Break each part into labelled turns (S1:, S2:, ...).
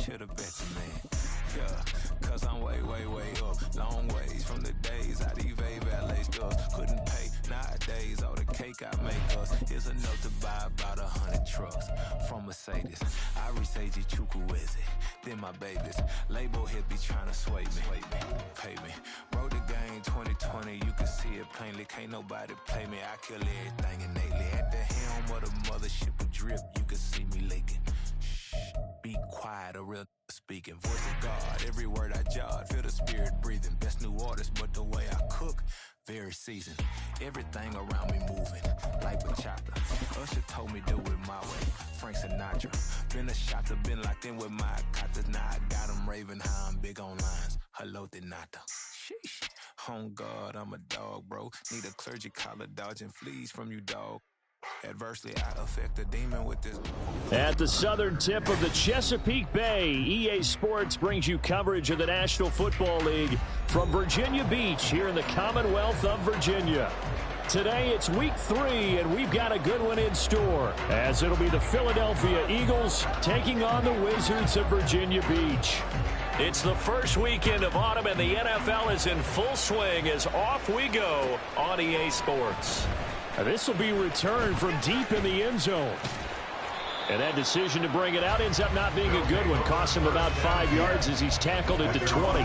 S1: should've bet you, man. Yeah, cause I'm way, way, way up. Long ways from the days I these valet stuff. Couldn't pay nowadays, all the cake I make us is enough to buy about 100 trucks. From Mercedes, I research Chukwueze. Then my babies, label head be trying to sway me. Pay me, wrote the game 2020, you can see it plainly. Can't nobody play me, I kill everything innately. At the helm of the mothership with drip, you can see me leaking. Shh, be quiet, a real speaking. Voice of God, every word I jot, feel the spirit breathing. Best new artist, but the way I cook, very seasoned. Everything around me moving, like bachata. Usher told me do it my way, Frank Sinatra. Been a shotter, been locked in with my katas. Now I got them raving how I'm big on lines. Hello, Denata. Sheesh. On God, I'm a dog, bro. Need a clergy collar, dodging fleas from you, dog. Adversely, I affect a demon with this.
S2: At the southern tip of the Chesapeake Bay, EA Sports brings you coverage of the National Football League from Virginia Beach here in the Commonwealth of Virginia. Today it's week 3, and we've got a good one in store, as it'll be the Philadelphia Eagles taking on the Wizards of Virginia Beach. It's the first weekend of autumn, and the NFL is in full swing as off we go on EA Sports. This will be returned from deep in the end zone. And that decision to bring it out ends up not being a good one. Cost him about 5 yards as he's tackled at the 20.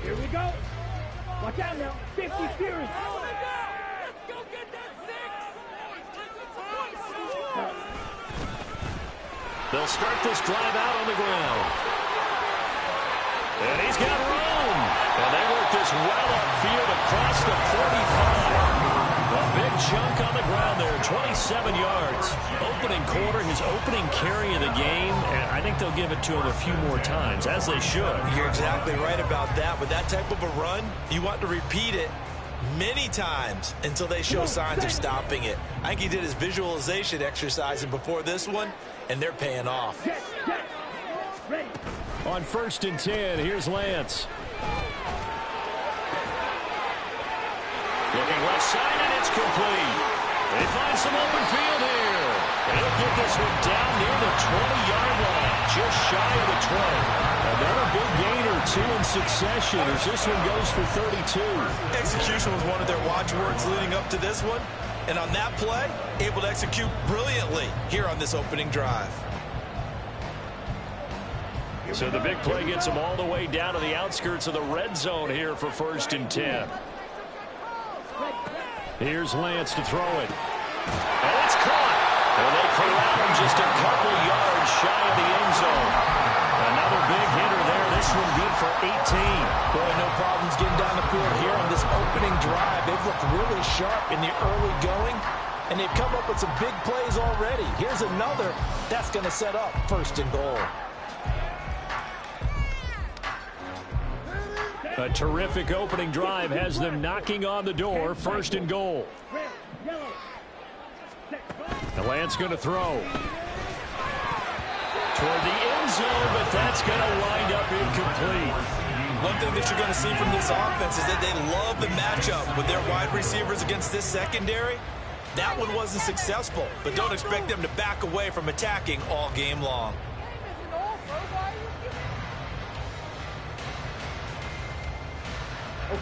S3: Here we go. Watch out now. 50 Fury.
S4: Go get that 6.
S2: They'll start this drive out on the ground. And he's got room. And they work this well upfield across the 45. A big chunk on the ground there, 27 yards. Opening quarter, his opening carry of the game, and I think they'll give it to him a few more times, as they should.
S5: You're exactly right about that. With that type of a run, you want to repeat it many times until they show signs of stopping it. I think he did his visualization exercising before this one, and they're paying off.
S2: On 1st and 10, here's Lance. Looking left side, and it's complete. They find some open field here. They'll get this one down near the 20-yard line, just shy of the 20. Another big gain or 2 in succession as this one goes for 32.
S5: Execution was one of their watchwords leading up to this one. And on that play, able to execute brilliantly here on this opening drive.
S2: So the big play gets them all the way down to the outskirts of the red zone here for 1st and 10. Here's Lance to throw it. And it's caught. And they corral him just a couple yards shy of the end zone. Another big hitter there. This one good for 18.
S5: Boy, no problems getting down the field here on this opening drive. They've looked really sharp in the early going, and they've come up with some big plays already. Here's another that's going to set up 1st and goal.
S2: A terrific opening drive has them knocking on the door. 1st and goal. The Lance going to throw. Toward the end zone, but that's going to wind up incomplete.
S5: One thing that you're going to see from this offense is that they love the matchup with their wide receivers against this secondary. That one wasn't successful, but don't expect them to back away from attacking all game long.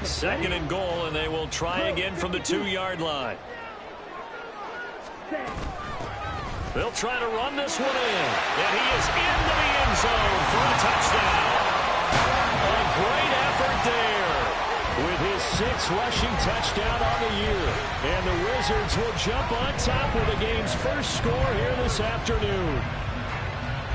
S2: 2nd and goal, and they will try again from the 2-yard line. They'll try to run this one in, and he is into the end zone for a touchdown. A great effort there with his 6th rushing touchdown on the year. And the Wizards will jump on top with the game's first score here this afternoon.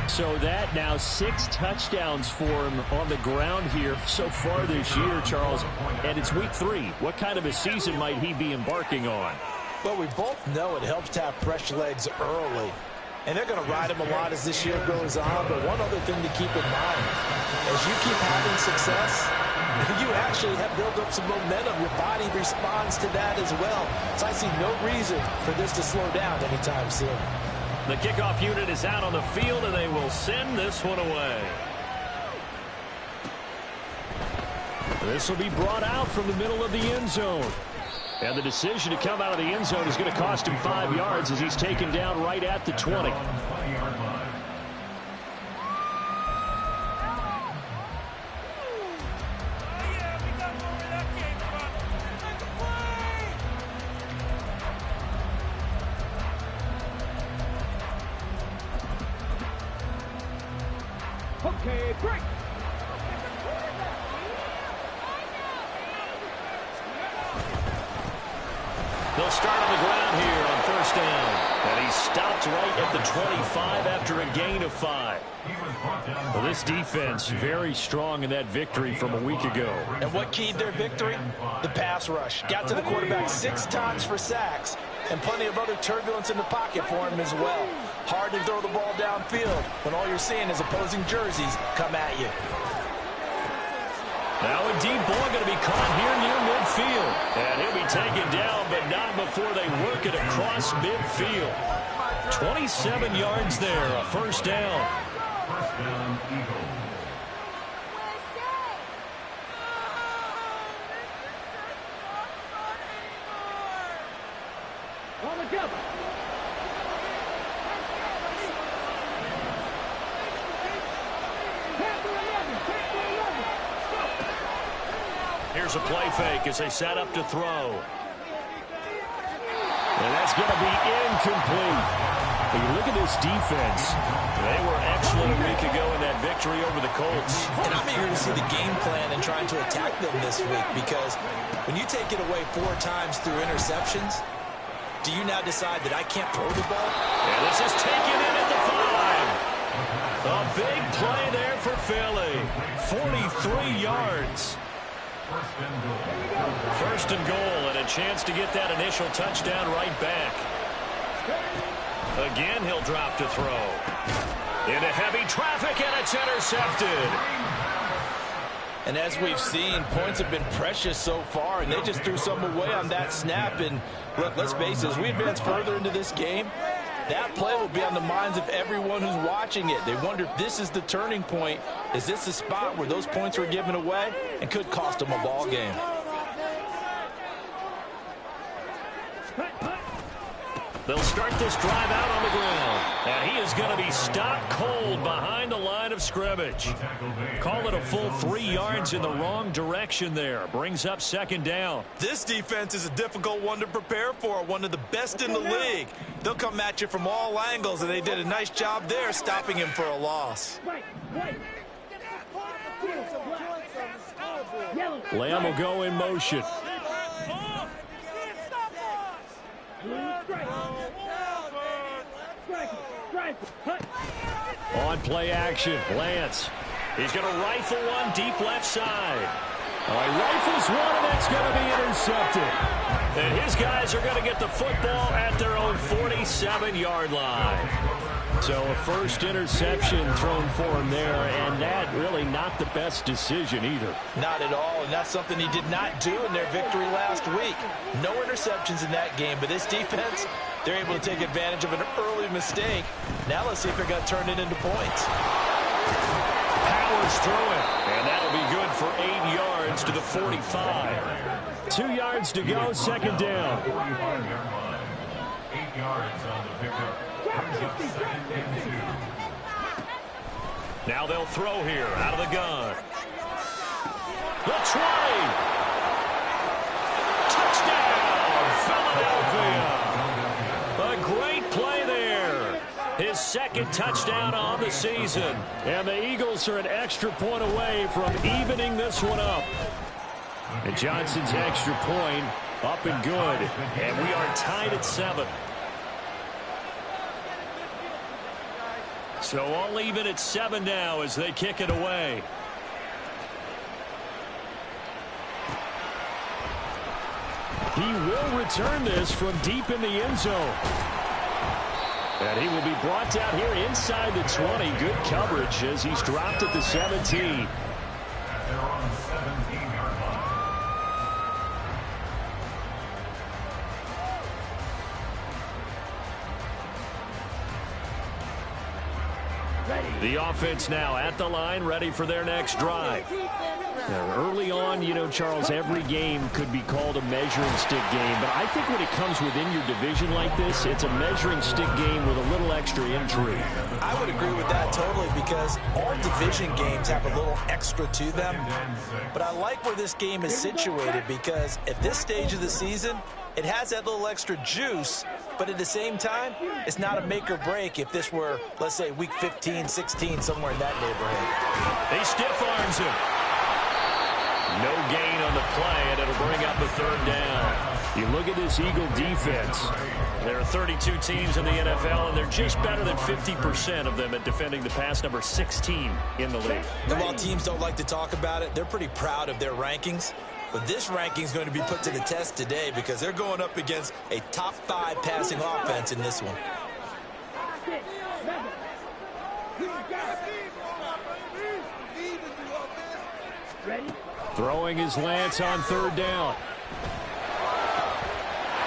S2: So that now 6 touchdowns for him on the ground here so far this year, Charles. And it's week 3. What kind of a season might he be embarking on?
S5: Well, we both know it helps to have fresh legs early. And they're going to ride him a lot as this year goes on. But one other thing to keep in mind, as you keep having success, you actually have built up some momentum. Your body responds to that as well. So I see no reason for this to slow down anytime soon.
S2: The kickoff unit is out on the field, and they will send this one away. This will be brought out from the middle of the end zone. And the decision to come out of the end zone is going to cost him 5 yards as he's taken down right at the 20.
S3: Okay, break.
S2: They'll start on the ground here on first down. And he stopped right at the 25 after a gain of 5. Well, this defense very strong in that victory from a week ago.
S5: And what keyed their victory? The pass rush. Got to the quarterback 6 times for sacks. And plenty of other turbulence in the pocket for him as well. Hard to throw the ball downfield when all you're seeing is opposing jerseys come at you.
S2: Now a deep ball going to be caught here near midfield. And he'll be taken down, but not before they work it across midfield. 27 yards there, a first down.
S1: First down, Eagles.
S3: All together.
S2: Here's a play fake as they set up to throw. And that's going to be incomplete. When you look at this defense, they were excellent a week ago in that victory over the Colts.
S5: And I'm eager to see the game plan and trying to attack them this week, because when you take it away 4 times through interceptions, do you now decide that I can't throw the ball?
S2: And this is taken in at the 5. A big play there for Philly. 43 yards. First and goal, and a chance to get that initial touchdown right back. Again, he'll drop to throw. Into heavy traffic, and it's intercepted.
S5: And as we've seen, points have been precious so far, and they just threw some away on that snap. And look, let's face it, as we advance further into this game, that play will be on the minds of everyone who's watching it. They wonder if this is the turning point. Is this the spot where those points were given away and could cost them a ball game?
S2: They'll start this drive out on the ground. And he is going to be stopped cold behind the line of scrimmage. Call it a full 3 yards in the wrong direction there. Brings up second down.
S5: This defense is a difficult one to prepare for, one of the best in the league. They'll come at you from all angles, and they did a nice job there stopping him for a loss.
S2: Lamb will go in motion. On play action, Lance. He's going to rifle one deep left side. He rifles one, and that's going to be intercepted. And his guys are going to get the football at their own 47-yard line. So a first interception thrown for him there, and that really not the best decision either.
S5: Not at all, and that's something he did not do in their victory last week. No interceptions in that game, but this defense, they're able to take advantage of an early mistake. Now let's see if they're going to turn it into points.
S2: Powers through it, and that'll be good for 8 yards to the 45. 2 yards to go, second down.
S1: 8 yards on the pickup.
S2: Now they'll throw here out of the gun. The 20. Touchdown, Philadelphia. A great play there. His second touchdown on the season. And the Eagles are an extra point away from evening this one up. And Johnson's extra point up and good. And we are tied at 7. So all even at 7 now as they kick it away. He will return this from deep in the end zone. And he will be brought down here inside the 20. Good coverage as he's dropped at the 17.
S1: They're on the 17-yard line.
S2: The offense now at the line, ready for their next drive. Now, early on, you know, Charles, every game could be called a measuring stick game, but I think when it comes within your division like this, it's a measuring stick game with a little extra intrigue.
S5: I would agree with that totally, because all division games have a little extra to them. But I like where this game is situated, because at this stage of the season, it has that little extra juice, but at the same time, it's not a make or break if this were, let's say, week 15, 16, somewhere in that neighborhood.
S2: He stiff arms him. No gain on the play, and it'll bring up a third down. You look at this Eagle defense. There are 32 teams in the NFL, and they're just better than 50% of them at defending the pass, number 16 in the league.
S5: And while teams don't like to talk about it, they're pretty proud of their rankings. But this ranking is going to be put to the test today, because they're going up against a top 5 passing offense in this one.
S2: Throwing his Lance on third down.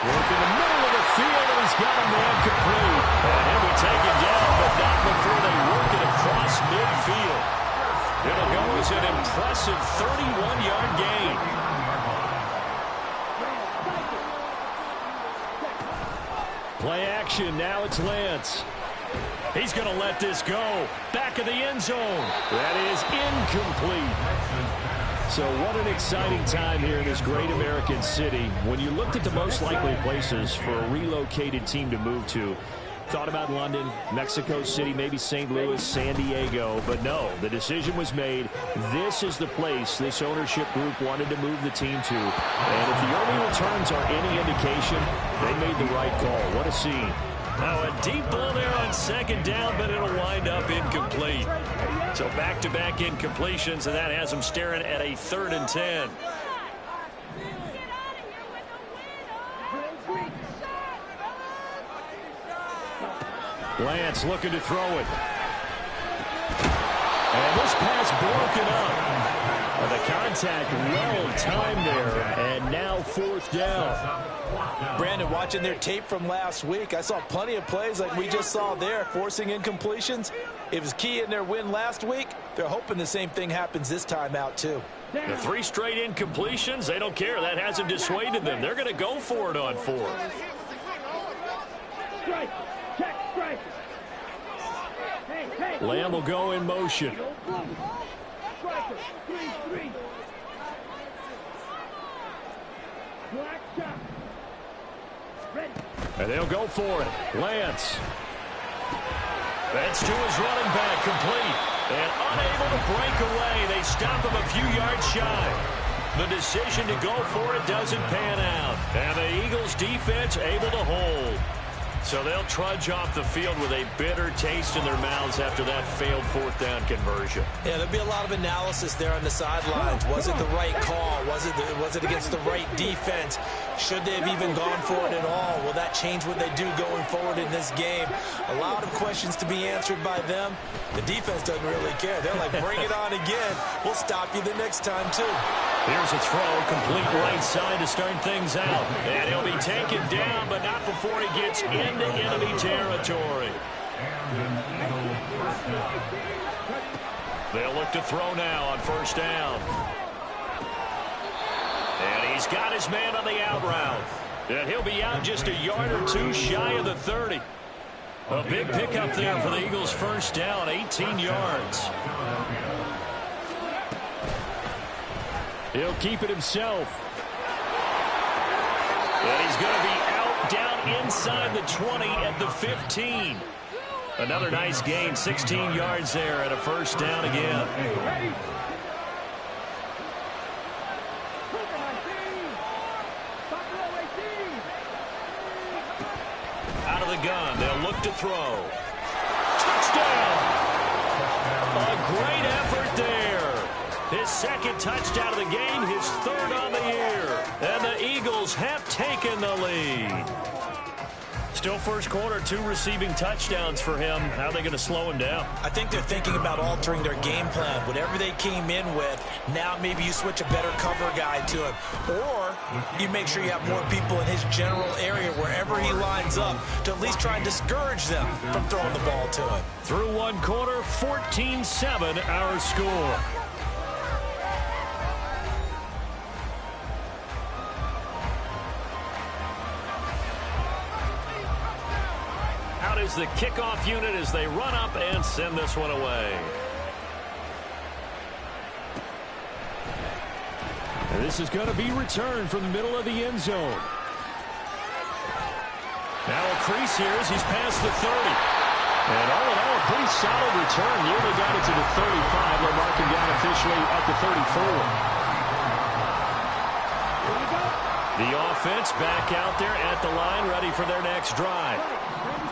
S2: Work in the middle of the field, and he's got a man complete. And he'll be taken down, but not before they work it across midfield. It'll go as an impressive 31-yard gain. Play action, now it's Lance. He's going to let this go. Back of the end zone. That is incomplete. So what an exciting time here in this great American city. When you looked at the most likely places for a relocated team to move to, thought about London, Mexico City, maybe St. Louis, San Diego, but no, the decision was made. This is the place this ownership group wanted to move the team to. And if the early returns are any indication, they made the right call. What a scene. Now a deep ball there on second down, but it'll wind up incomplete. So back-to-back incompletions, and that has them staring at a 3rd and 10. Lance looking to throw it. And this pass broken up. The contact well timed there, and now 4th down.
S5: Brandon, watching their tape from last week, I saw plenty of plays like we just saw there, forcing incompletions. It was key in their win last week. They're hoping the same thing happens this time out, too.
S2: The 3 straight incompletions, they don't care. That hasn't dissuaded them. They're going to go for it on 4th.
S3: Strike. Check. Strike. Hey.
S2: Lamb will go in motion.
S3: Striker. 3-3. Black shot. Ready.
S2: And they'll go for it. Lance. That's to his running back, complete. And unable to break away. They stop him a few yards shy. The decision to go for it doesn't pan out. And the Eagles defense able to hold. So they'll trudge off the field with a bitter taste in their mouths after that failed 4th down conversion.
S5: Yeah, there'll be a lot of analysis there on the sidelines. Was it the right call? Was it against the right defense? Should they have even gone for it at all? Will that change what they do going forward in this game? A lot of questions to be answered by them. The defense doesn't really care. They're like, bring it on again. We'll stop you the next time, too.
S2: Here's a throw, complete right side to start things out. And he'll be taken down, but not before he gets into enemy territory. They'll look to throw now on 1st down. And he's got his man on the out route. And he'll be out just a yard or 2 shy of the 30. A big pickup there for the Eagles' 1st down, 18 yards. He'll keep it himself. And he's going to be out down inside the 20 at the 15. Another nice gain, 16 yards there, and a 1st down again. Out of the gun, they'll look to throw. Touchdown! A great effort there. His 2nd touchdown of the game, his 3rd on the year. And the Eagles have taken the lead. Still first quarter, 2 receiving touchdowns for him. How are they going to slow him down?
S5: I think they're thinking about altering their game plan. Whatever they came in with, now maybe you switch a better cover guy to him. Or you make sure you have more people in his general area wherever he lines up to at least try and discourage them from throwing the ball to him.
S2: Through one quarter, 14-7 our score. Out is the kickoff unit as they run up and send this one away. And this is going to be returned from the middle of the end zone. Now a crease here as he's past the 30. And all in all, a pretty solid return. Nearly got it to the 35. They'll mark him down officially at the 34. The offense back out there at the line, ready for their next drive.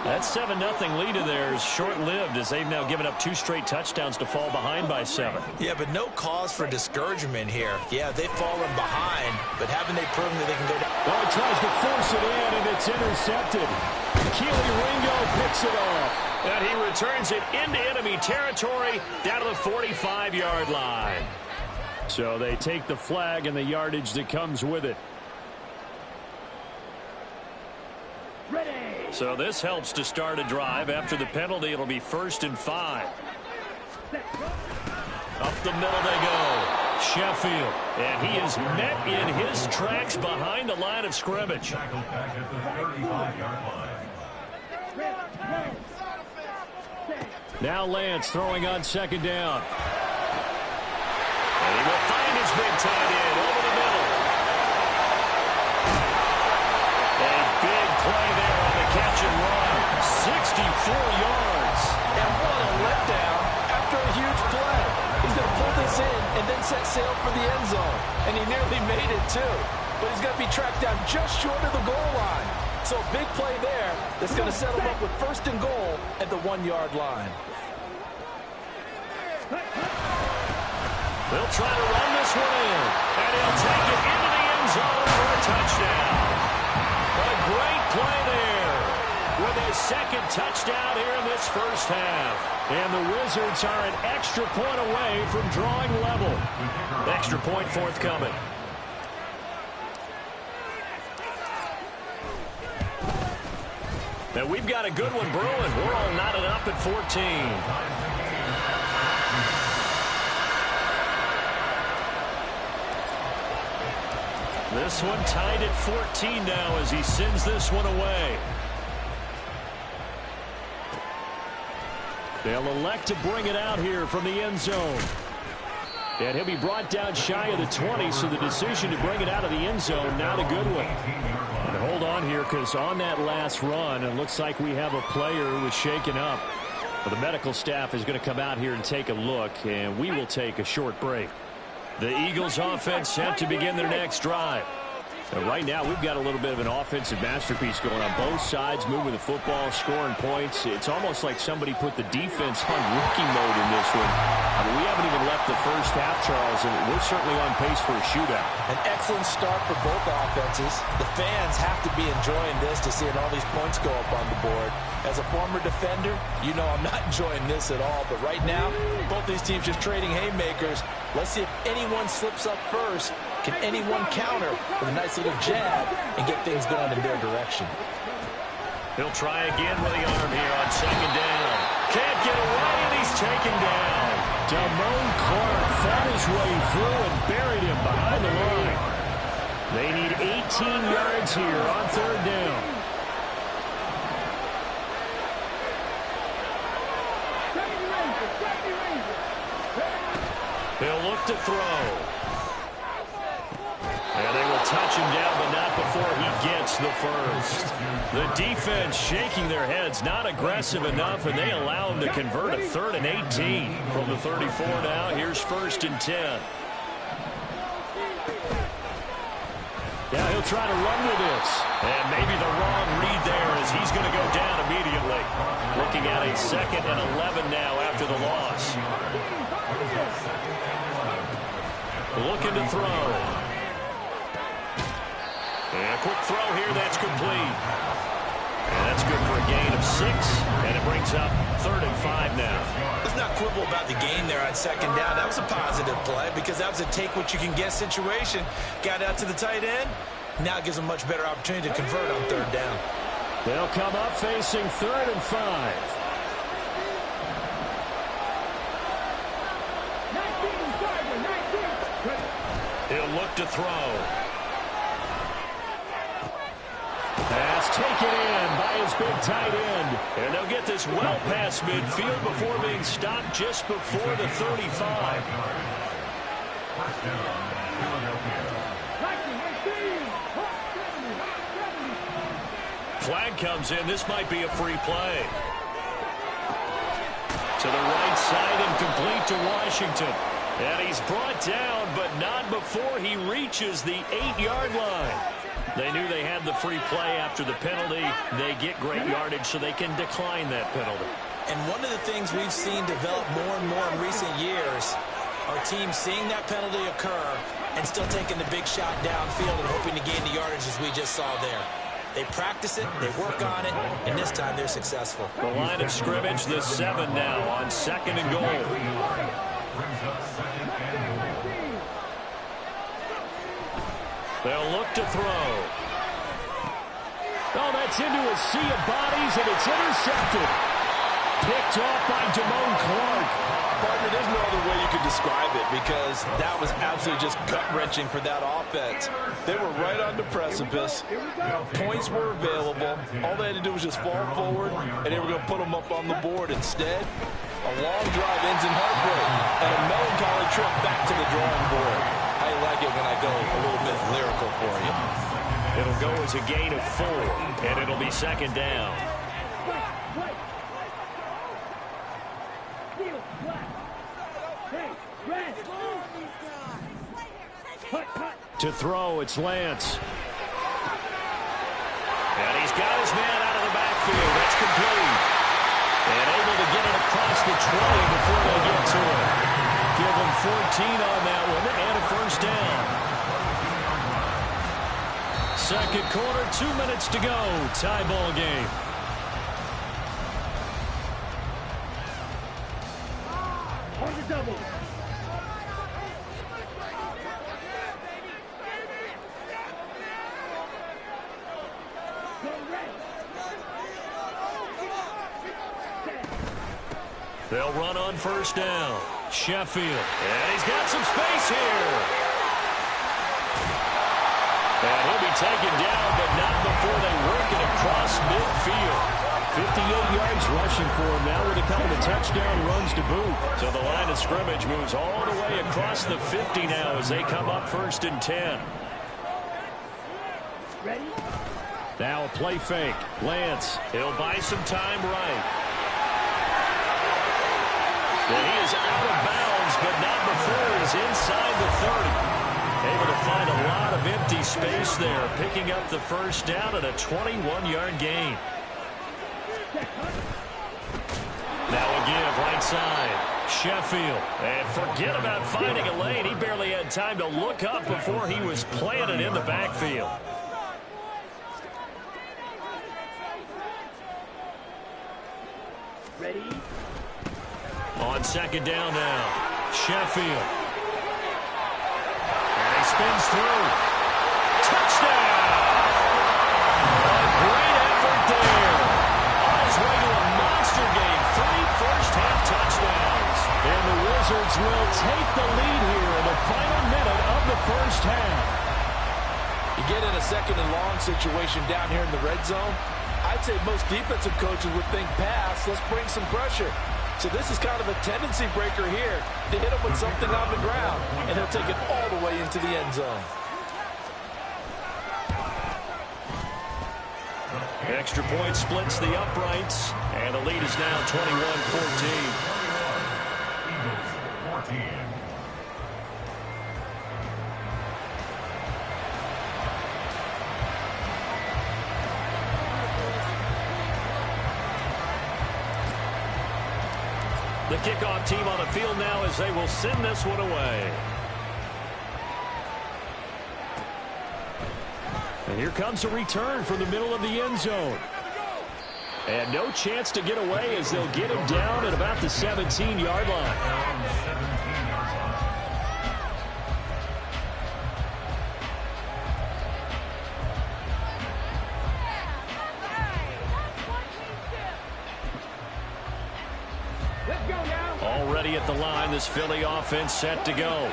S2: That 7-0 lead of theirs short-lived as they've now given up 2 straight touchdowns to fall behind by 7.
S5: Yeah, but no cause for discouragement here. Yeah, they've fallen behind, but haven't they proven that they can go down?
S2: Well, he tries to force it in, and it's intercepted. Keely Ringo picks it off. And he returns it into enemy territory down to the 45-yard line. So they take the flag and the yardage that comes with it. So this helps to start a drive. After the penalty, it'll be 1st and 5. Up the middle they go. Sheffield. And he is met in his tracks behind the line of scrimmage. Now Lance throwing on 2nd down. And he will find his big tight end over the middle. A big play there on the catch and run. 64 yards.
S5: And what a letdown after a huge play. He's going to pull this in and then set sail for the end zone. And he nearly made it too. But he's going to be tracked down just short of the goal line. So a big play there that's going to set him up with 1st and goal at the 1-yard line.
S2: They'll try to run this one in. And he'll take it into the end zone for a touchdown. A great play there with his 2nd touchdown here in this first half. And the Wizards are an extra point away from drawing level. Extra point forthcoming. Now we've got a good one brewing. We're all knotted up at 14. This one tied at 14 now as he sends this one away. They'll elect to bring it out here from the end zone. And he'll be brought down shy of the 20, so the decision to bring it out of the end zone, not a good one. And hold on here, because on that last run, it looks like we have a player who was shaken up. Well, the medical staff is going to come out here and take a look, and we will take a short break. The Eagles offense set to begin their next drive. And right now, we've got a little bit of an offensive masterpiece going on. Both sides moving the football, scoring points. It's almost like somebody put the defense on rookie mode in this one. I mean, we haven't even left the first half, Charles, and we're certainly on pace for a shootout.
S5: An excellent start for both offenses. The fans have to be enjoying this to seeing all these points go up on the board. As a former defender, you know I'm not enjoying this at all. But right now, both these teams just trading haymakers. Let's see if anyone slips up first. Can anyone counter with a nice little jab and get things going in their direction?
S2: He'll try again with the arm here on 2nd down. Can't get away, and he's taken down. Damone Clark fought his way through and buried him behind the line. They need 18 yards here on 3rd down. He'll look to throw. And they will touch him down, but not before he gets the first. The defense shaking their heads, not aggressive enough, and they allow him to convert a 3rd and 18. From the 34 now, here's 1st and 10. Yeah, he'll try to run with this. And maybe the wrong read there as he's going to go down immediately. Looking at a 2nd and 11 now after the loss. Looking to throw. And a quick throw here, that's complete. And that's gain of 6, and it brings up 3rd and 5 now.
S5: Let's not quibble about the gain there on 2nd down. That was a positive play because that was a take-what-you-can-get situation. Got out to the tight end. Now it gives them a much better opportunity to convert on 3rd down.
S2: They'll come up facing 3rd and 5. He'll look to throw. Pass taken in by his big tight end. And they'll get this well past midfield before being stopped just before the 35. Flag comes in. This might be a free play. To the right side and complete to Washington. And he's brought down, but not before he reaches the 8-yard line. They knew they had the free play after the penalty. They get great yardage, so they can decline that penalty.
S5: And one of the things we've seen develop more and more in recent years are teams seeing that penalty occur and still taking the big shot downfield and hoping to gain the yardage as we just saw there. They practice it, they work on it, and this time they're successful.
S2: The line of scrimmage, the 7 now on 2nd and goal. They'll look to throw. Oh, that's into a sea of bodies, and it's intercepted. Picked off by Damone Clark.
S6: Partner, there's no other way you could describe it because that was absolutely just gut-wrenching for that offense. They were right on the precipice. Points were available. All they had to do was just fall forward, and they were going to put them up on the board. Instead, a long drive ends in heartbreak and a melancholy trip back to the drawing board. I like it when I go a little bit lyrical for you.
S2: It'll go as a gain of 4, and it'll be 2nd down. To throw, it's Lance. And he's got his man out of the backfield. That's complete. And able to get it across the 20 before they get to it. Give him 14 on that one and a 1st down. 2nd quarter, 2 minutes to go. Tie ball game.
S3: On the double.
S2: They'll run on 1st down. Sheffield. And he's got some space here. And he'll be taken down, but not before they work it across midfield. 58 yards rushing for him now with a couple of touchdown runs to boot. So the line of scrimmage moves all the way across the 50 now as they come up 1st and 10.
S3: Ready?
S2: Now a play fake. Lance. He'll buy some time right. And he is out of bounds, but not before he's inside the 30. Able to find a lot of empty space there, picking up the 1st down at a 21-yard gain. Now a give right side. Sheffield. And forget about finding a lane. He barely had time to look up before he was planted in the backfield.
S3: Ready?
S2: On 2nd down now. Sheffield. And he spins through. Touchdown! A great effort there. On his way to a monster game. 3 first-half touchdowns. And the Wizards will take the lead here in the final minute of the 1st half.
S6: You get in a 2nd and long situation down here in the red zone, I'd say most defensive coaches would think pass. Let's bring some pressure. So this is kind of a tendency breaker here to hit him with something on the ground, and he'll take it all the way into the end zone.
S2: Extra point splits the uprights, and the lead is now 21-14. The kickoff team on the field now as they will send this one away. And here comes a return from the middle of the end zone. And no chance to get away as they'll get him down at about the 17-yard line. Already at the line, this Philly offense set to go.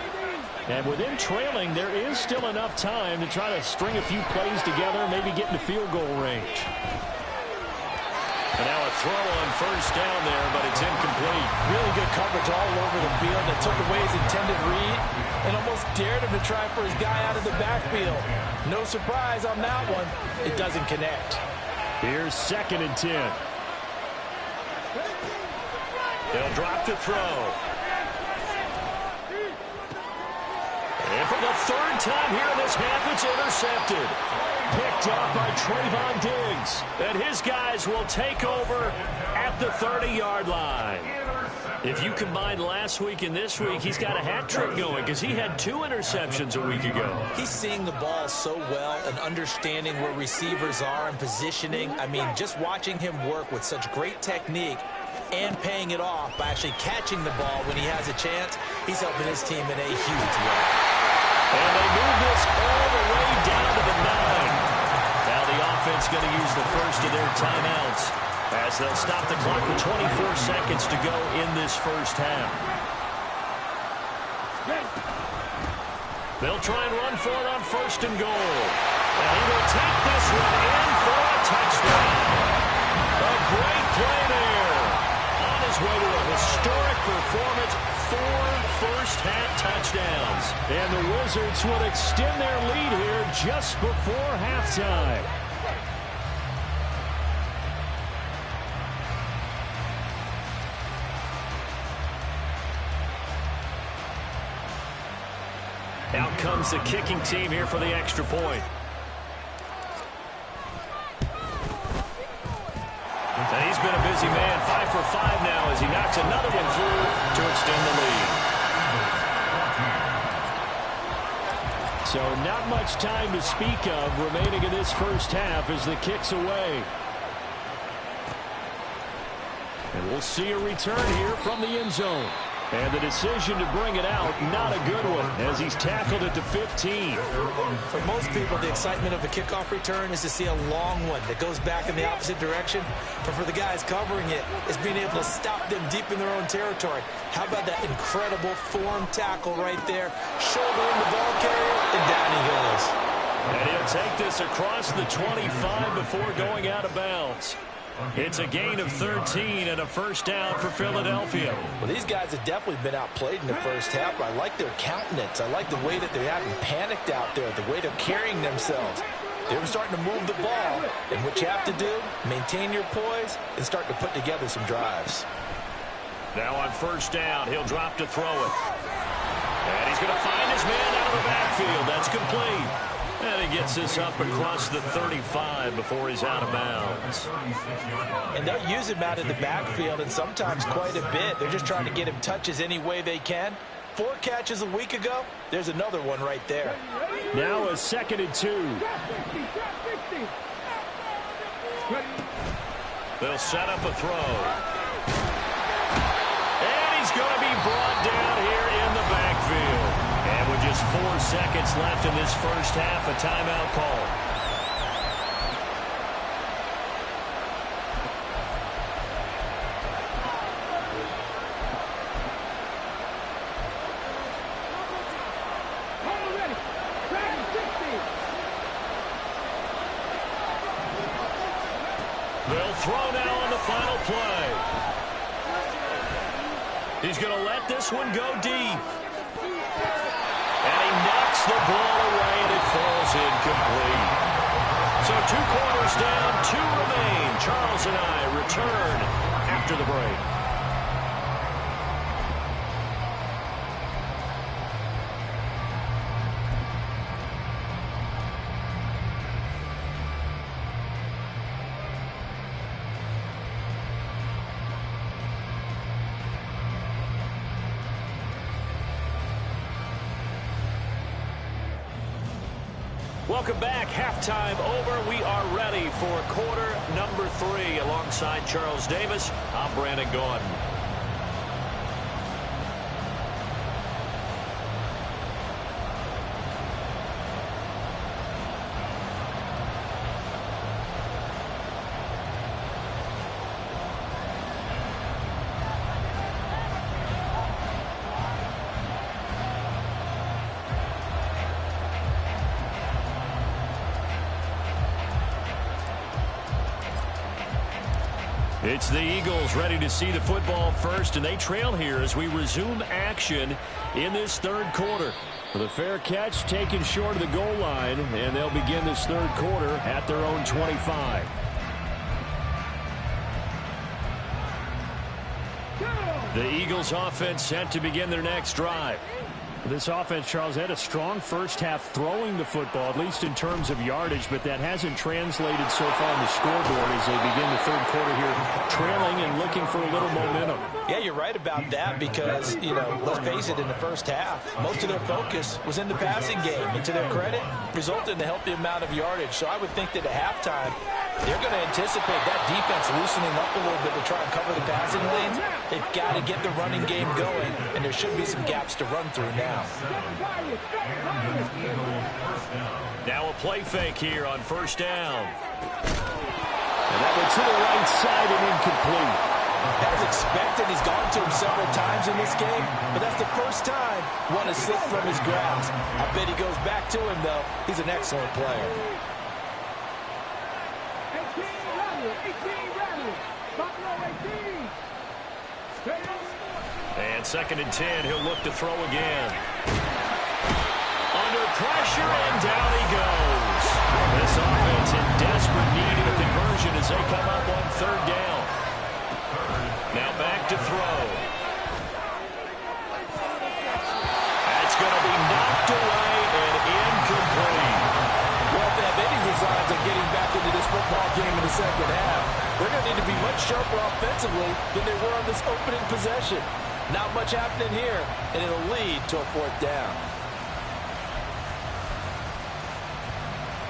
S2: And with him trailing, there is still enough time to try to string a few plays together, maybe get into field goal range. And now a throw on first down there, but it's incomplete.
S5: Really good coverage all over the field. That took away his intended read and almost dared him to try for his guy out of the backfield. No surprise on that one. It doesn't connect.
S2: Here's 2nd and 10. They'll drop the throw. And for the 3rd time here in this half, it's intercepted. Picked up by Trayvon Diggs. And his guys will take over at the 30-yard line. If you combine last week and this week, he's got a hat trick going because he had 2 interceptions a week ago.
S5: He's seeing the ball so well and understanding where receivers are and positioning. I mean, just watching him work with such great technique and paying it off by actually catching the ball when he has a chance, he's helping his team in a huge way.
S2: And they move this all the way down to the 9. Now the offense going to use the first of their timeouts as they'll stop the clock with 24 seconds to go in this first half. They'll try and run for it on 1st and goal. And he will take this one in for a touchdown. A great play there. On his way to a historic performance, 4 first-half touchdowns. And the Wizards will extend their lead here just before halftime. Out comes the kicking team here for the extra point. And he's been a busy man, 5 for 5 now as he knocks another one through to extend the lead. So not much time to speak of remaining in this first half as the kick's away. And we'll see a return here from the end zone. And the decision to bring it out, not a good one, as he's tackled it to 15.
S5: For most people, the excitement of a kickoff return is to see a long one that goes back in the opposite direction. But for the guys covering it, it's being able to stop them deep in their own territory. How about that incredible form tackle right there? Shouldering the ball carrier, and down he goes.
S2: And he'll take this across the 25 before going out of bounds. It's a gain of 13 and a first down for Philadelphia.
S5: Well, these guys have definitely been outplayed in the first half. I like their countenance. I like the way that they haven't panicked out there, the way they're carrying themselves. They're starting to move the ball. And what you have to do, maintain your poise and start to put together some drives.
S2: Now on first down, he'll drop to throw it. And he's going to find his man out of the backfield. That's complete. And he gets this up across the 35 before he's out of bounds.
S5: And they'll use him out of the backfield, and sometimes quite a bit. They're just trying to get him touches any way they can. 4 catches a week ago. There's another one right there.
S2: Now a 2nd and 2. They'll set up a throw. And he's going to be brought down here in the backfield. And with just 4 seconds left in this first half, a timeout call. They'll throw now on the final play. He's going to let this one go deep. And he knocks the ball away, and it falls incomplete. So 2 quarters down, 2 remain. Charles and I return after the break. Welcome back. Halftime over. We are ready for quarter number 3. Alongside Charles Davis, I'm Brandon Gordon. It's the Eagles ready to see the football first, and they trail here as we resume action in this third quarter. The fair catch taken short of the goal line, and they'll begin this third quarter at their own 25. The Eagles offense set to begin their next drive. This offense, Charles, had a strong first half throwing the football, at least in terms of yardage, but that hasn't translated so far on the scoreboard as they begin the third quarter here, trailing and looking for a little momentum.
S5: Yeah, you're right about that because, let's face it, in the first half, most of their focus was in the passing game. And to their credit, resulted in a healthy amount of yardage. So I would think that at halftime, they're going to anticipate that defense loosening up a little bit to try and cover the passing lanes. They've got to get the running game going, and there should be some gaps to run through now.
S2: Now a play fake here on first down. And that went to the right side and incomplete.
S5: As expected, he's gone to him several times in this game, but that's the first time one has slipped from his grasp. I bet he goes back to him, though. He's an excellent player.
S2: And 2nd and 10, he'll look to throw again. Under pressure, and down he goes. This offense in desperate need of a conversion as they come up on 3rd down. Now back to throw. That's going to be knocked away and incomplete.
S5: Well, if they have any designs on getting back into this football game in the second half, they're going to need to be much sharper offensively than they were on this opening possession. Not much happening here, and it'll lead to a 4th down.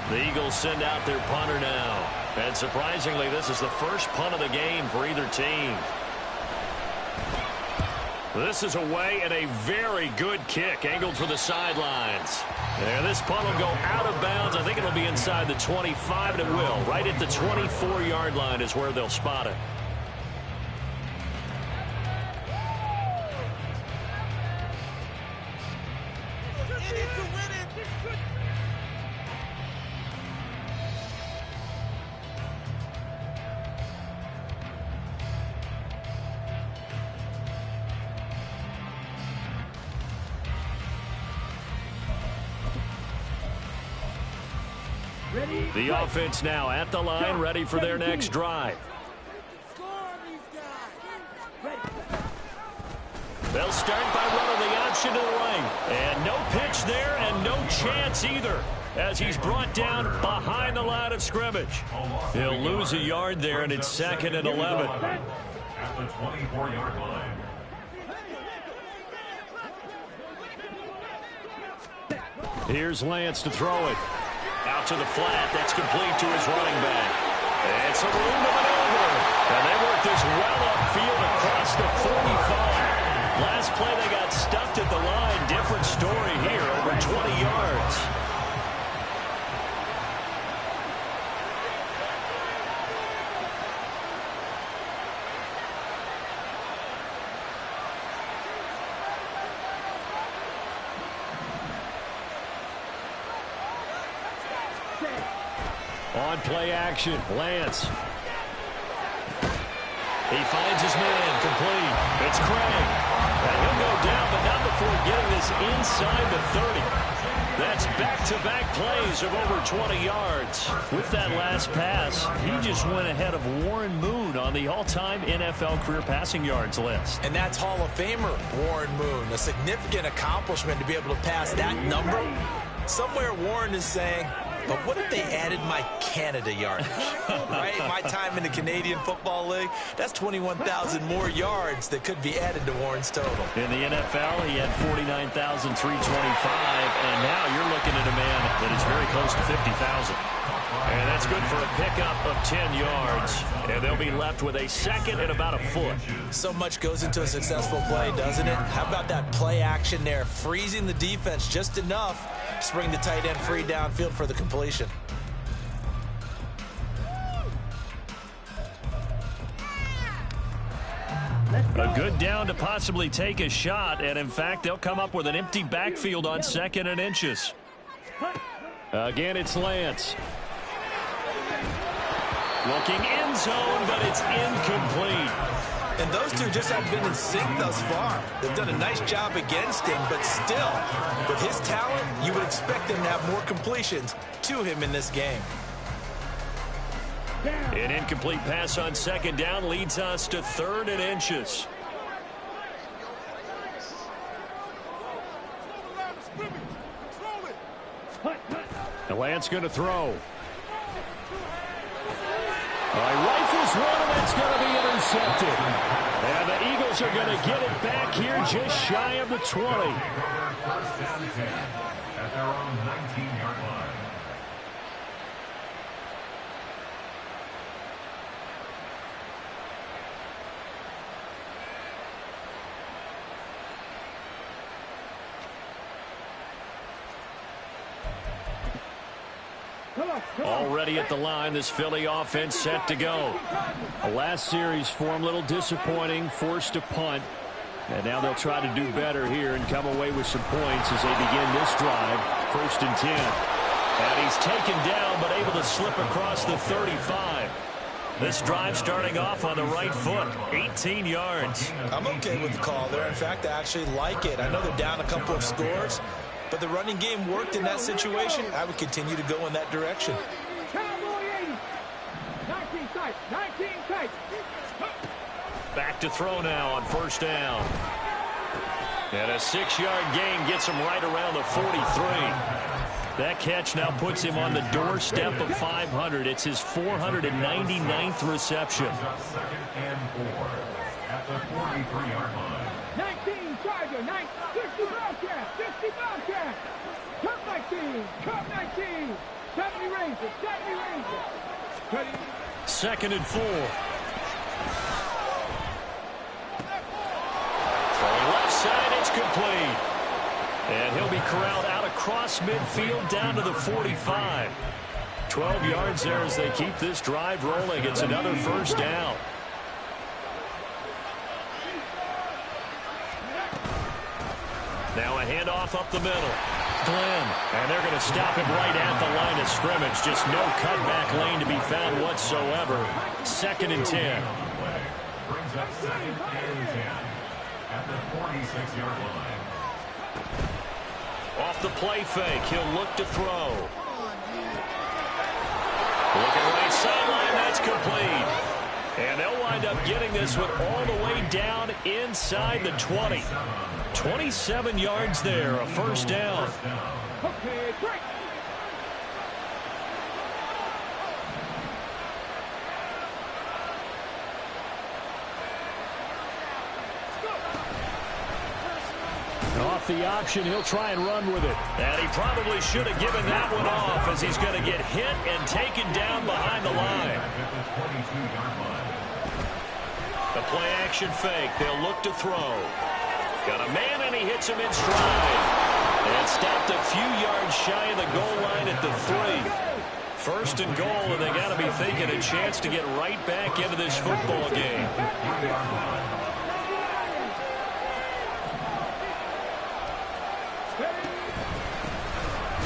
S2: The Eagles send out their punter now. And surprisingly, this is the first punt of the game for either team. This is away and a very good kick angled for the sidelines. And this punt will go out of bounds. I think it'll be inside the 25, and it will. Right at the 24-yard line is where they'll spot it. The offense now at the line, ready for their next drive. They'll start by running the option to the right. And no pitch there and no chance either as he's brought down behind the line of scrimmage. He'll lose a yard there, and it's 2nd and 11.
S7: At the 24-yard line.
S2: Here's Lance to throw it. Out to the flat. That's complete to his running back. And some room to maneuver. And they work this well upfield across the 45. Last play they got stuffed at the line. Different story here, over 20 yards. On play action, Lance. He finds his man, complete. It's Craig. And he'll go down, but not before getting this inside the 30. That's back-to-back plays of over 20 yards. With that last pass, he just went ahead of Warren Moon on the all-time NFL career passing yards list.
S5: And that's Hall of Famer Warren Moon. A significant accomplishment to be able to pass that number. Somewhere Warren is saying, But what if they added my Canada yardage, right? My time in the Canadian Football League, that's 21,000 more yards that could be added to Warren's total.
S2: In the NFL, he had 49,325, and now you're looking at a man that is very close to 50,000. And that's good for a pickup of 10 yards, and they'll be left with a second and about a foot.
S5: So much goes into a successful play, doesn't it? How about that play action there, freezing the defense just enough to bring the tight end free downfield for the completion.
S2: A good down to possibly take a shot, and in fact, they'll come up with an empty backfield on 2nd and inches. Again, it's Lance. Looking end zone, but it's incomplete.
S5: And those two just have been in sync thus far. They've done a nice job against him, but still, with his talent, you would expect them to have more completions to him in this game.
S2: An incomplete pass on 2nd down leads us to 3rd and inches. The Lance going to throw. Rifles one, and that's going to be intercepted. And the Eagles are going to get it back here just shy of the 20.
S7: First down 10 at their own 19-yard line.
S2: Already at the line, this Philly offense set to go. The last series for them, a little disappointing, forced a punt. And now they'll try to do better here and come away with some points as they begin this drive. 1st and 10. And he's taken down, but able to slip across the 35. This drive starting off on the right foot, 18 yards.
S5: I'm okay with the call there. In fact, I actually like it. I know they're down a couple of scores, but the running game worked in that situation. I would continue to go in that direction.
S3: 19 tight, 19 tight.
S2: Back to throw now on 1st down. And a 6-yard gain gets him right around the 43. That catch now puts him on the doorstep of 500. It's his 499th reception.
S7: 2nd and 4 at the 43-yard line.
S3: 19 Charger, 50 Bobcat, 50 Bobcat. Cup 19, Cup 19. 70 Rangers, 70 Rangers.
S2: 2nd and 4. Throwing left side, it's complete. And he'll be corralled out across midfield down to the 45. 12 yards there as they keep this drive rolling. It's another 1st down. Now a handoff up the middle. Glenn. And they're going to stop him right at the line of scrimmage. Just no cutback lane to be found whatsoever. 2nd and 10.
S7: Brings up 2nd and 10 at the 46-yard line.
S2: Off the play fake, he'll look to throw. Looking right sideline, that's complete. And they'll wind up getting this one all the way down inside the 20. 27 yards there, a 1st down.
S3: Okay, break.
S2: Off the option, he'll try and run with it. And he probably should have given that one off as he's going to get hit and taken down behind the line. The play action fake, they'll look to throw. Got a man and he hits him in stride. And stopped a few yards shy of the goal line at the 3. 1st and goal, and they got to be thinking a chance to get right back into this football game.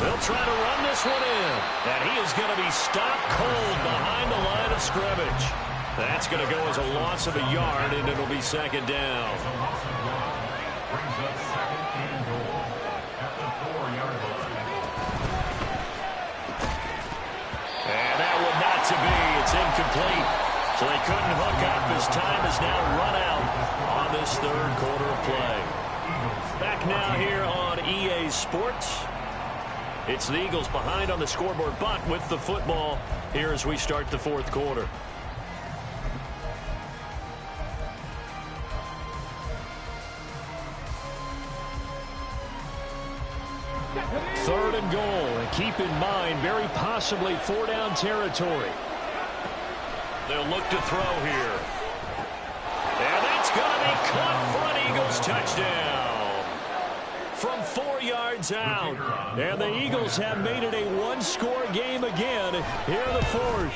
S2: They'll try to run this one in. And he is going to be stopped cold behind the line of scrimmage. That's going to go as a loss of a yard, and it'll be 2nd down.
S7: Brings up 2nd and goal at the 4-yard line.
S2: And that one not to be. It's incomplete. So they couldn't hook up as time is now run out on this 3rd quarter of play. Back now here on EA Sports. It's the Eagles behind on the scoreboard, but with the football here as we start the fourth quarter. Third and goal, and keep in mind, very possibly 4-down territory. They'll look to throw here. And that's going to be caught for an Eagles touchdown. From 4 yards out. And the Eagles have made it a one-score game again here in the fourth.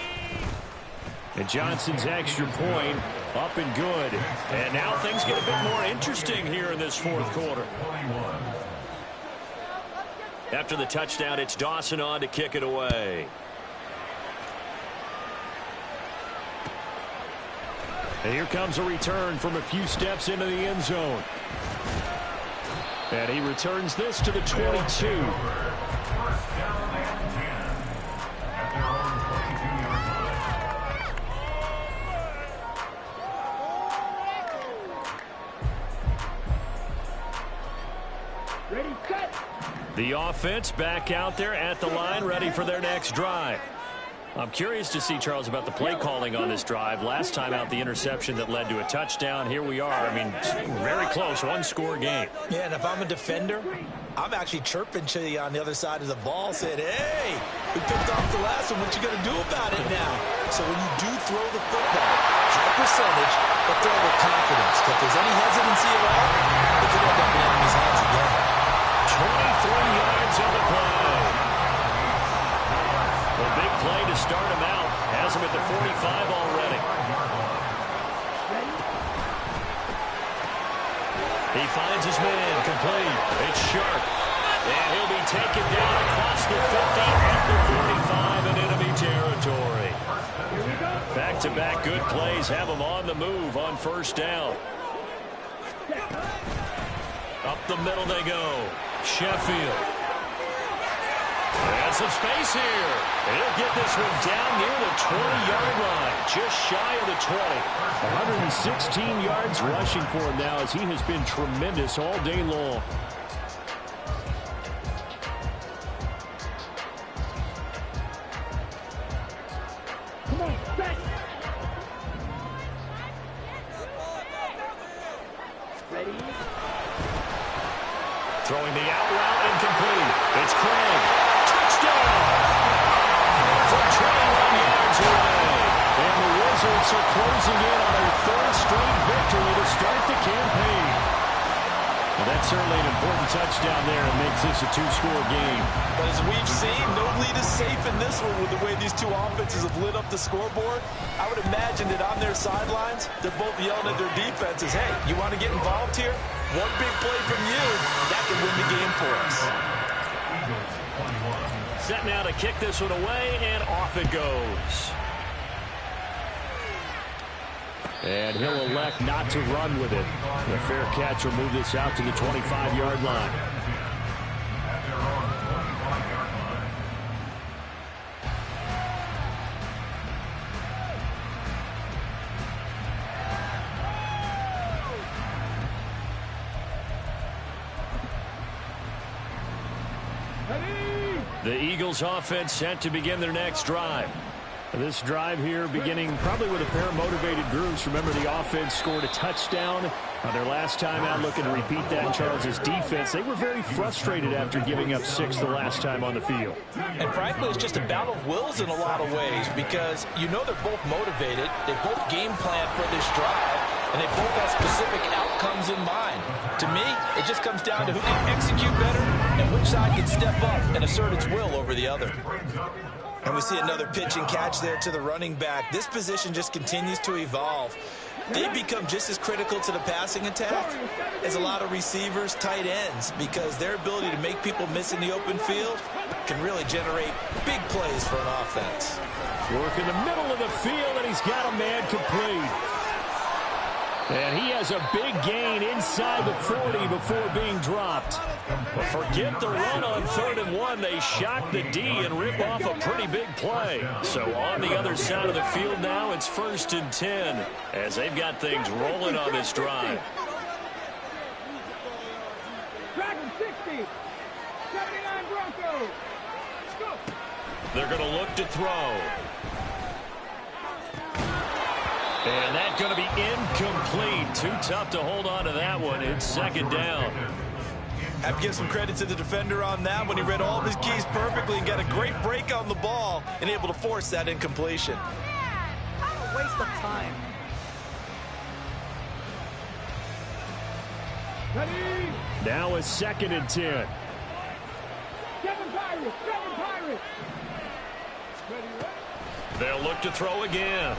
S2: And Johnson's extra point up and good. And now things get a bit more interesting here in this fourth quarter. After the touchdown, it's Dawson on to kick it away. And here comes a return from a few steps into the end zone. And he returns this to the 22.
S7: First down and 10 at their own 22-yard line.
S3: Ready, set.
S2: The offense back out there at the line, ready for their next drive. I'm curious to see, Charles, about the play calling on this drive. Last time out, the interception that led to a touchdown. Here we are. I mean, very close, one-score game.
S5: Yeah, and if I'm a defender, I'm actually chirping to you on the other side of the ball, saying, hey, we picked off the last one. What you going to do about it now? So when you do throw the football, high percentage, but throw with confidence. If there's any hesitancy at all, it could end up in enemy's hands again.
S2: 23 yards on the play. A big play to start him out. Has him at the 45 already. He finds his man complete. It's Sharp. And he'll be taken down across the 50 at the 45 in enemy territory. Back-to-back good plays have him on the move on first down. Up the middle they go. Sheffield. And some space here. He'll get this one down near the 20-yard line. Just shy of the 20. 116 yards rushing for him now as he has been tremendous all day long.
S3: Come on, set. Ready.
S2: Throwing the out route incomplete. It's Craig. Touchdown! From 21 yards away. And the Wizards are closing in on a third straight victory to start the campaign. Well, that's certainly an important touchdown there and makes this a two-score game.
S6: But as we've seen, no lead is safe in this one with the way these two offenses have lit up the scoreboard. I would imagine that on their sidelines, they're both yelling at their defenses, hey, you want to get involved here? One big play from you, that could win the game for us.
S2: Set now to kick this one away, and off it goes. And he'll elect not to run with it. The fair catch will move this out to the 25-yard line. The Eagles offense set to begin their next drive. This drive here beginning probably with a pair of motivated groups. Remember, the offense scored a touchdown on their last time out. Looking to repeat that in Charles's defense. They were very frustrated after giving up 6 the last time on the field.
S5: And frankly, it's just a battle of wills in a lot of ways because you know they're both motivated. They both game plan for this drive, and they both have specific outcomes in mind. To me, it just comes down to who can execute better and which side can step up and assert its will over the other. And we see another pitch and catch there to the running back. This position just continues to evolve. They become just as critical to the passing attack as a lot of receivers, tight ends, because their ability to make people miss in the open field can really generate big plays for an offense.
S2: Work in the middle of the field, and he's got a man complete. And he has a big gain inside the 40 before being dropped. But forget the run on 3rd and 1. They shock the D and rip off a pretty big play. So on the other side of the field now, it's 1st and 10 as they've got things rolling on this drive.
S3: Dragon 60. 79 Broncos.
S2: They're going to look to throw. And that's going to be incomplete. Too tough to hold on to that one. It's second down.
S6: Have to give some credit to the defender on that one. He read all of his keys perfectly and got a great break on the ball and able to force that incompletion.
S8: What a waste of time.
S3: Ready?
S2: Now a 2nd and 10.
S3: Seven Pirates. Seven Pirates. Ready, ready?
S2: They'll look to throw again.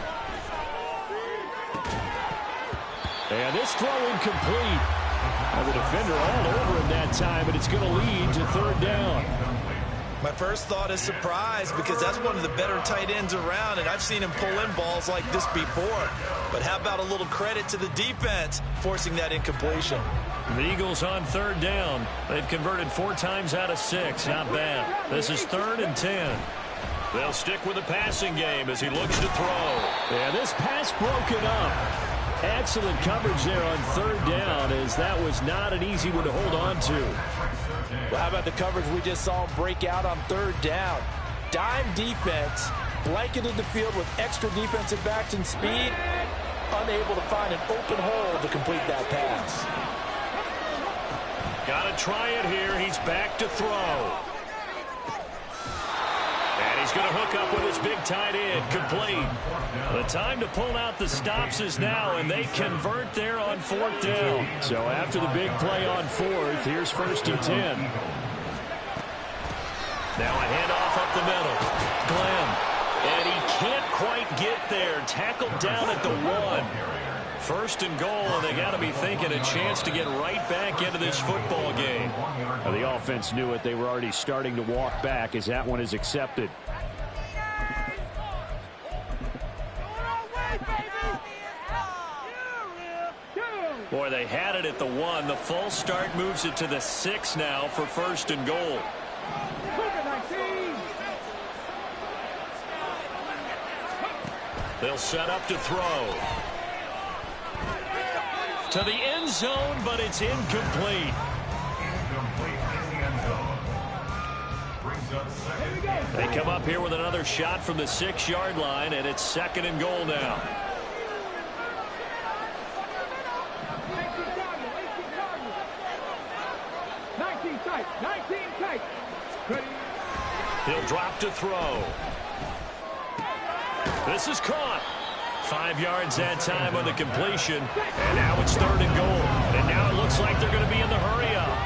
S2: And this throw incomplete. The defender all over him that time, but it's going to lead to 3rd down.
S6: My first thought is surprise because that's one of the better tight ends around, and I've seen him pull in balls like this before. But how about a little credit to the defense forcing that incompletion?
S2: The Eagles on 3rd down. They've converted 4 times out of 6. Not bad. This is 3rd and 10. They'll stick with the passing game as he looks to throw. And this pass broken up. Excellent coverage there on 3rd down, as that was not an easy one to hold on to.
S5: Well, how about the coverage we just saw him break out on 3rd down? Dime defense, blanketed the field with extra defensive backs and speed, unable to find an open hole to complete that pass.
S2: Got to try it here. He's back to throw. And he's going to hook up with his big tight end, complete. The time to pull out the stops is now, and they convert there on 4th down. So after the big play on 4th, here's 1st and 10. Now a handoff up the middle. Glenn. And he can't quite get there. Tackled down at the 1. 1st and goal, and they got to be thinking a chance to get right back into this football game. Now, the offense knew it. They were already starting to walk back as that one is accepted. Boy, they had it at the 1. The false start moves it to the 6 now for 1st and goal. They'll set up to throw. To the end zone, but it's incomplete. They come up here with another shot from the 6-yard line, and it's 2nd and goal now. He'll drop to throw. This is caught. 5 yards that time on the completion. And now it's 3rd and goal. And now it looks like they're going to be in the hurry up.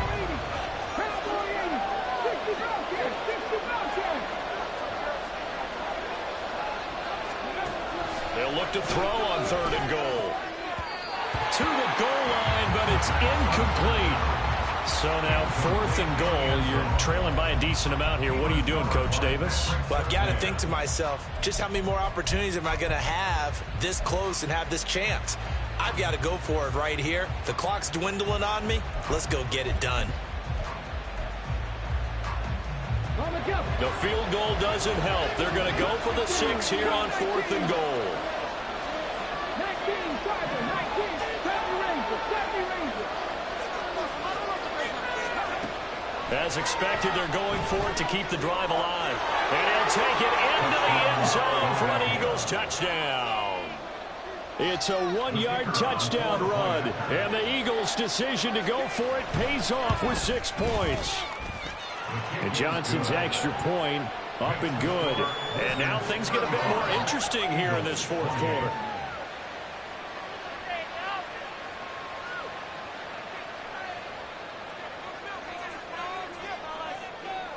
S2: They'll look to throw on 3rd and goal. To the goal line, but it's incomplete. So now 4th and goal. You're trailing by a decent amount here. What are you doing, Coach Davis?
S5: Well, I've got to think to myself, just how many more opportunities am I going to have this close and have this chance? I've got to go for it right here. The clock's dwindling on me. Let's go get it done.
S2: The field goal doesn't help. They're going to go for the 6 here on 4th and goal.
S3: 19, 70 Rangers.
S2: As expected, they're going for it to keep the drive alive. And he'll take it into the end zone for an Eagles touchdown. It's a 1-yard touchdown run. And the Eagles' decision to go for it pays off with 6 points. And Johnson's extra point up and good. And now things get a bit more interesting here in this 4th quarter.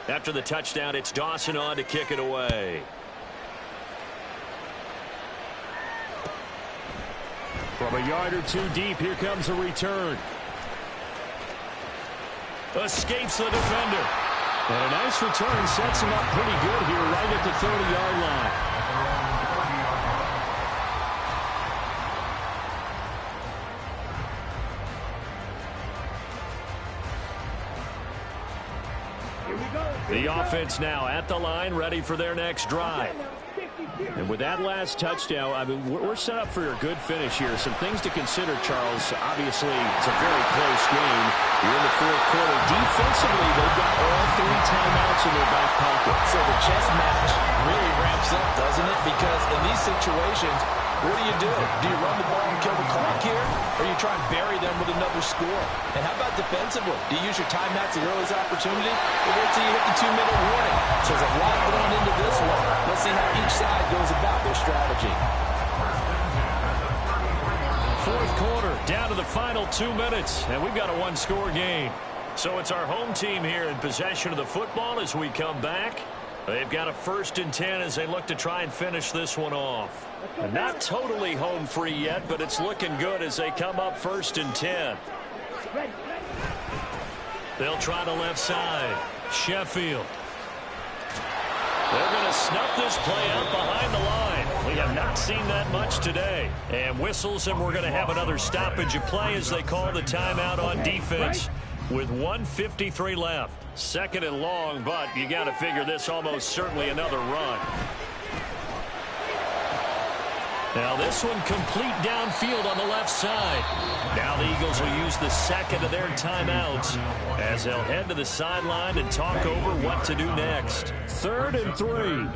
S2: After the touchdown, it's Dawson on to kick it away. From a yard or 2 deep, here comes a return. Escapes the defender. And a nice return sets him up pretty good here right at the 30-yard line. The offense now at the line, ready for their next drive. And with that last touchdown, I mean, we're set up for a good finish here. Some things to consider, Charles. Obviously, it's a very close game. You're in the fourth quarter. Defensively, they've got all 3 timeouts in their back pocket.
S5: So the chess match really ramps up, doesn't it? Because in these situations, what do? Do you run the ball and kill the clock here? Or you try and bury them with another score? And how about defensively? Do you use your timeouts at the earliest opportunity? Or wait till you hit the 2-minute warning? So there's a lot going into this one. Let's see how each side goes about their strategy.
S2: Fourth quarter, down to the final 2 minutes, and we've got a 1-score game. So it's our home team here in possession of the football as we come back. They've got a 1st and 10 as they look to try and finish this one off. And not totally home free yet, but it's looking good as they come up 1st and 10. They'll try the left side. Sheffield. They're going to snuff this play out behind the line. We have not seen that much today. And whistles, and we're going to have another stoppage of play as they call the timeout on defense with 1:53 left. 2nd and long, but you got to figure this almost certainly another run. Now this one complete downfield on the left side. Now the Eagles will use the 2nd of their timeouts as they'll head to the sideline and talk over what to do next. 3rd and 3.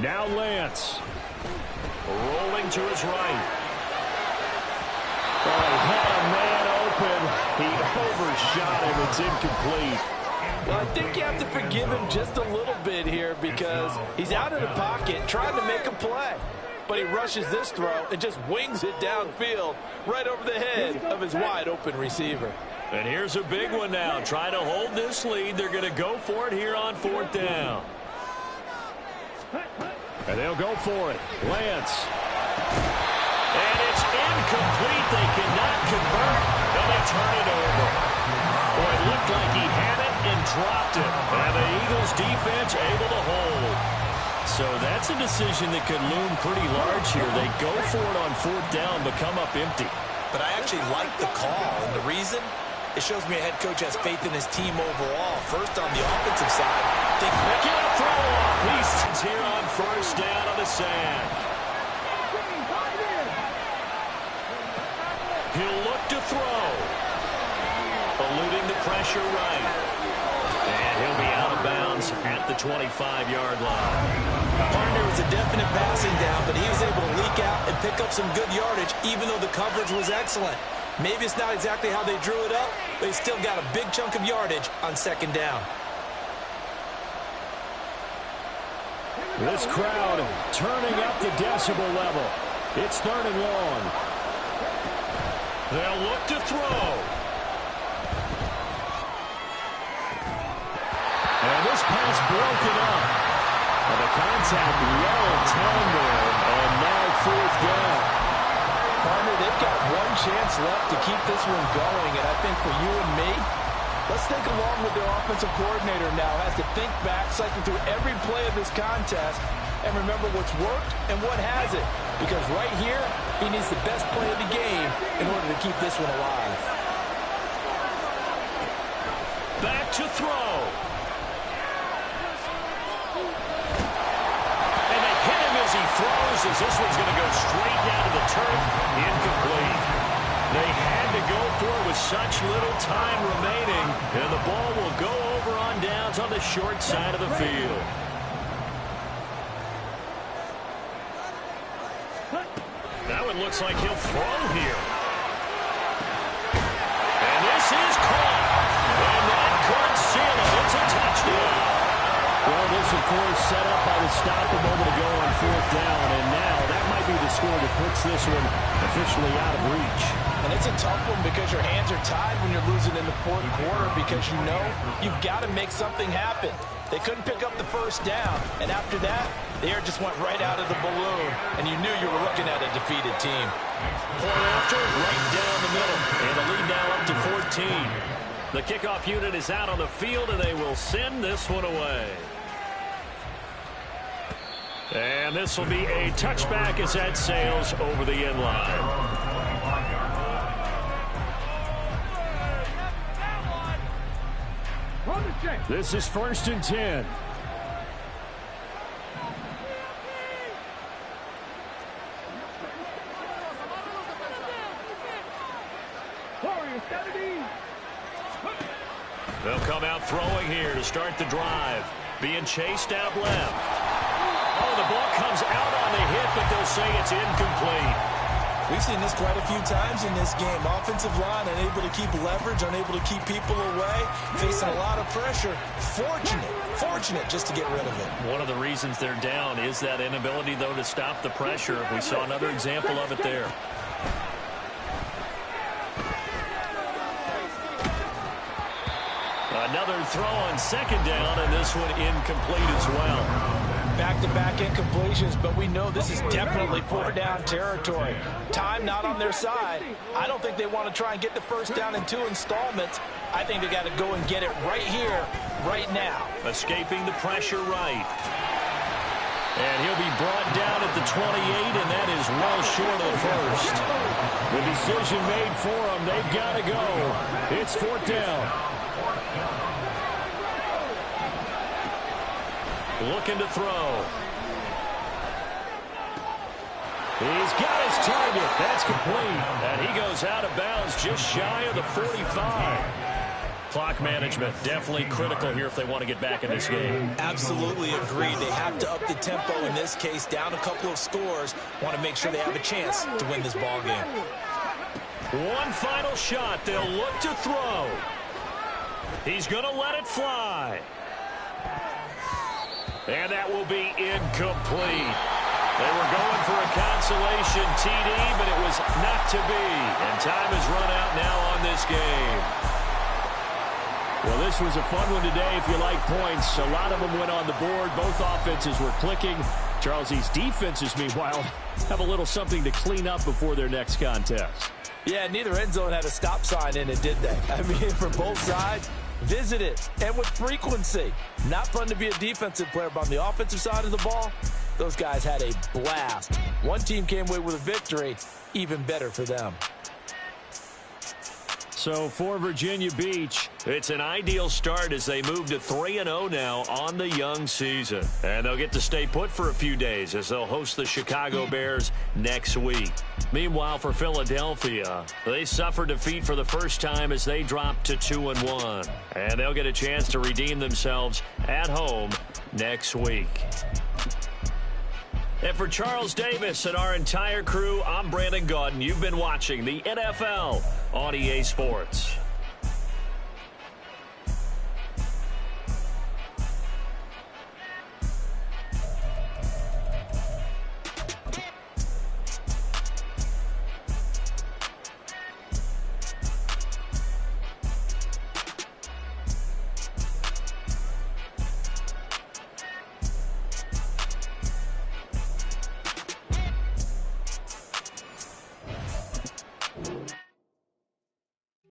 S2: Now Lance. Rolling to his right. Oh, he had a man open. He overshot him. It's incomplete.
S5: Well, I think you have to forgive him just a little bit here because he's out of the pocket trying to make a play. But he rushes this throw and just wings it downfield right over the head of his wide-open receiver.
S2: And here's a big one now. Trying to hold this lead. They're going to go for it here on 4th down. And they'll go for it. Lance. And it's incomplete. They cannot convert. And they turn it over. Boy, it looked like he had it and dropped it. And the Eagles defense able to hold. So that's a decision that could loom pretty large here. They go for it on 4th down, but come up empty.
S5: But I actually like the call, and the reason? It shows me a head coach has faith in his team overall. First on the offensive side.
S2: Get a throw off. He's here on 1st down on the sack. He'll look to throw. Eluding the pressure right. And he'll be out of bounds at the 25-yard line.
S5: Partner was a definite passing down, but he was able to leak out and pick up some good yardage, even though the coverage was excellent. Maybe it's not exactly how they drew it up, but he still got a big chunk of yardage on 2nd down.
S2: This crowd turning up the decibel level. It's 3rd and long. They'll look to throw. And this pass broken up. And the contact well timed there. And now 4th down.
S5: Partner, they've got one chance left to keep this one going. And I think for you and me, let's think along with their offensive coordinator now. Has to think back, cycle through every play of this contest, and remember what's worked and what hasn't. Because right here, he needs the best play of the game in order to keep this one alive.
S2: Back to throw. And they hit him as he throws, as this one's going to go straight down to the turf. Incomplete. They had to go for it with such little time remaining, and the ball will go over on downs on the short side of the field. Now it looks like he'll throw here. And this is caught. And that could seal it. It's a touchdown. Well, this, of course, set up by the stop a moment ago on 4th down. And now that might be the score that puts this one officially out of reach.
S5: And it's a tough one because your hands are tied when you're losing in the 4th quarter because you know you've got to make something happen. They couldn't pick up the 1st down, and after that, the air just went right out of the balloon, and you knew you were looking at a defeated team.
S2: Point after, right down the middle, and the lead now up to 14. The kickoff unit is out on the field, and they will send this one away. And this will be a touchback as that sails over the end line. This is 1st and 10.
S3: Warrior 70.
S2: They'll come out throwing here to start the drive. Being chased out left. Oh, the ball comes out on the hit, but they'll say it's incomplete.
S5: We've seen this quite a few times in this game. Offensive line unable to keep leverage, unable to keep people away, facing a lot of pressure. Fortunate just to get rid of it.
S2: One of the reasons they're down is that inability, though, to stop the pressure. We saw another example of it there. Another throw on second down, and this one incomplete as well.
S5: Back-to-back incompletions, but we know this is definitely four-down territory. Time not on their side. I don't think they want to try and get the first down in 2 installments. I think they got to go and get it right here, right now.
S2: Escaping the pressure right. And he'll be brought down at the 28, and that is well short of the first. The decision made for them. They've got to go. It's 4th down. Looking to throw. He's got his target. That's complete. And he goes out of bounds just shy of the 45. Clock management definitely critical here if they want to get back in this game.
S5: Absolutely agreed. They have to up the tempo in this case, down a couple of scores. Want to make sure they have a chance to win this ball game.
S2: One final shot. They'll look to throw. He's going to let it fly. And that will be incomplete. They were going for a consolation TD, but it was not to be. And time has run out now on this game. Well, this was a fun one today if you like points. A lot of them went on the board. Both offenses were clicking. Charles, these defenses, meanwhile, have a little something to clean up before their next contest.
S5: Yeah, neither end zone had a stop sign in it, did they? I mean, from both sides, visit it, and with frequency. Not fun to be a defensive player, but on the offensive side of the ball, those guys had a blast. One team came away with a victory, even better for them.
S2: So for Virginia Beach, it's an ideal start as they move to 3-0 now on the young season. And they'll get to stay put for a few days as they'll host the Chicago Bears next week. Meanwhile, for Philadelphia, they suffered defeat for the first time as they dropped to 2-1. And they'll get a chance to redeem themselves at home next week. And for Charles Davis and our entire crew, I'm Brandon Gaudin. You've been watching the NFL on EA Sports.